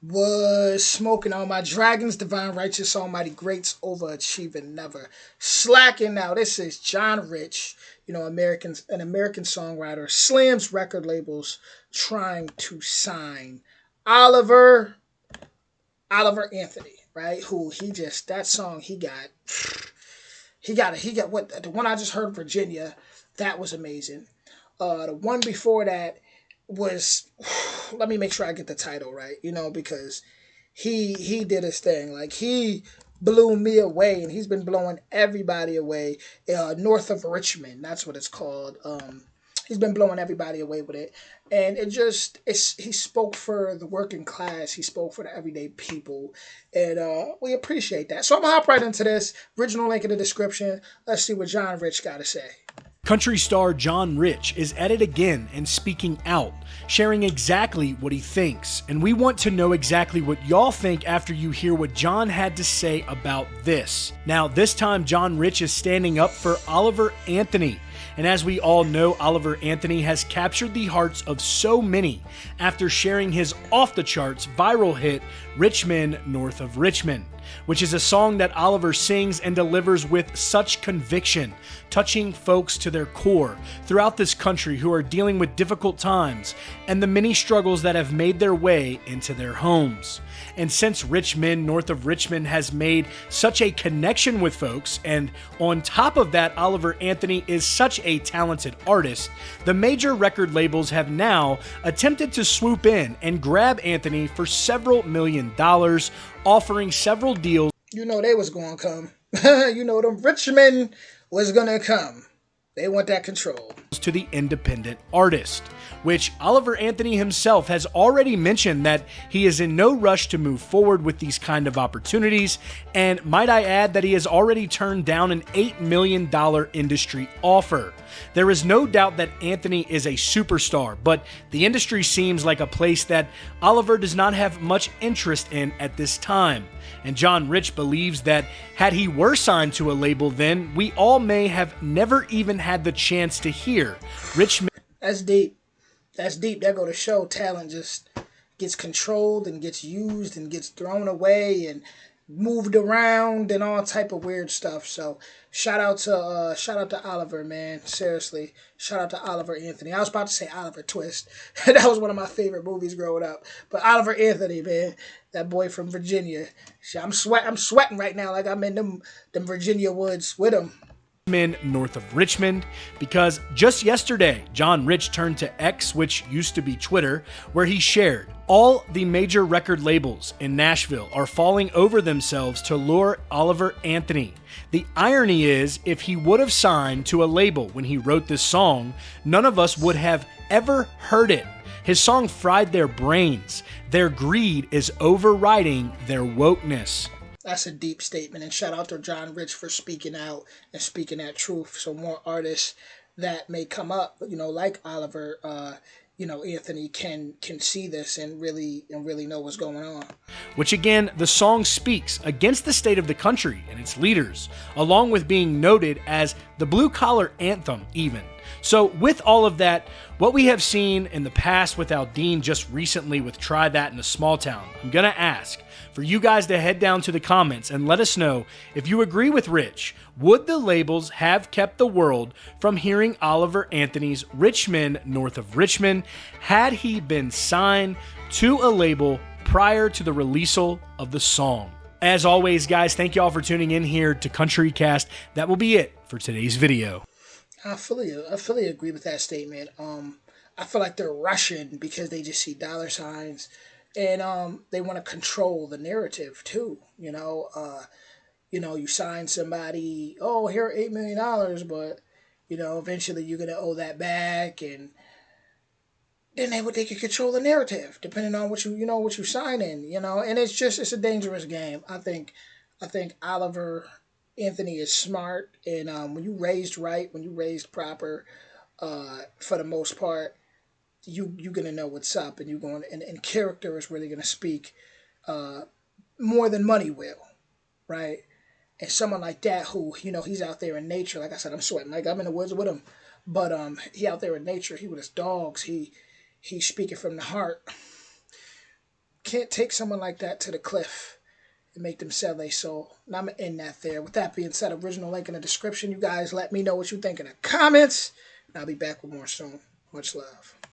Was smoking on my dragons, divine, righteous, almighty, greats, overachieving, never slacking. Now this is John Rich, an American songwriter, slams record labels trying to sign Oliver Oliver Anthony, right? Who he just that song he got what the one I just heard, Virginia, that was amazing. The one before that was let me make sure I get the title right, because he did his thing. Like he blew me away, and he's been blowing everybody away. North of Richmond, that's what it's called. He's been blowing everybody away with it, and he spoke for the working class. He spoke for the everyday people, and we appreciate that. So I'm gonna hop right into this. Original link in the description. Let's see what John Rich got to say. Country star John Rich is at it again and speaking out, sharing exactly what he thinks. And we want to know exactly what y'all think after you hear what John had to say about this. Now, this time John Rich is standing up for Oliver Anthony. And as we all know, Oliver Anthony has captured the hearts of so many after sharing his off-the-charts viral hit, Rich Men North of Richmond, which is a song that Oliver sings and delivers with such conviction, touching folks to their core throughout this country who are dealing with difficult times and the many struggles that have made their way into their homes. And since Rich Men North of Richmond has made such a connection with folks, and on top of that, Oliver Anthony is such a talented artist, the major record labels have now attempted to swoop in and grab Anthony for several $million, offering several deals. You know they was gonna come. Them Richmond was gonna come. They want that control. To the independent artist, which Oliver Anthony himself has already mentioned that he is in no rush to move forward with these kind of opportunities, and might I add that he has already turned down an $8 million industry offer. There is no doubt that Anthony is a superstar, but the industry seems like a place that Oliver does not have much interest in at this time. And John Rich believes that had he were signed to a label, then we all may have never even had the chance to hear Rich. That's deep. That's deep. That go to show talent just gets controlled and gets used and gets thrown away and moved around and all type of weird stuff. So shout out to Oliver, man. Seriously, shout out to Oliver Anthony. I was about to say Oliver Twist. That was one of my favorite movies growing up. But Oliver Anthony, man, that boy from Virginia. I'm sweating right now like I'm in them Virginia woods with him. Men North of Richmond, because just yesterday, John Rich turned to X, which used to be Twitter, where he shared, all the major record labels in Nashville are falling over themselves to lure Oliver Anthony. The irony is, if he would have signed to a label when he wrote this song, none of us would have ever heard it. His song fried their brains. Their greed is overriding their wokeness. That's a deep statement, and shout out to John Rich for speaking out and speaking that truth. So more artists that may come up, like Oliver, Anthony can see this and really know what's going on. Which again, the song speaks against the state of the country and its leaders, along with being noted as the blue collar anthem even. So with all of that, what we have seen in the past with Aldean, just recently with Try That in a Small Town, I'm going to ask for you guys to head down to the comments and let us know if you agree with Rich. Would the labels have kept the world from hearing Oliver Anthony's Rich Men North of Richmond had he been signed to a label prior to the release of the song? As always, guys, thank you all for tuning in here to CountryCast. That will be it for today's video. I fully agree with that statement. I feel like they're rushing because they just see dollar signs, and they want to control the narrative too. You sign somebody, oh, here are $8 million, but eventually you're gonna owe that back, and then they can control the narrative depending on what you sign in, and it's a dangerous game. I think Oliver Anthony is smart, and when you raised right, when you raised proper, for the most part, you're gonna know what's up, and you're going and character is really gonna speak more than money will, right? And someone like that who he's out there in nature. Like I said, I'm sweating like I'm in the woods with him, but he out there in nature. He with his dogs. He's speaking from the heart. can't take someone like that to the cliff and make them sell their soul. And I'm going to end that there. With that being said, original link in the description. You guys let me know what you think in the comments. And I'll be back with more soon. Much love.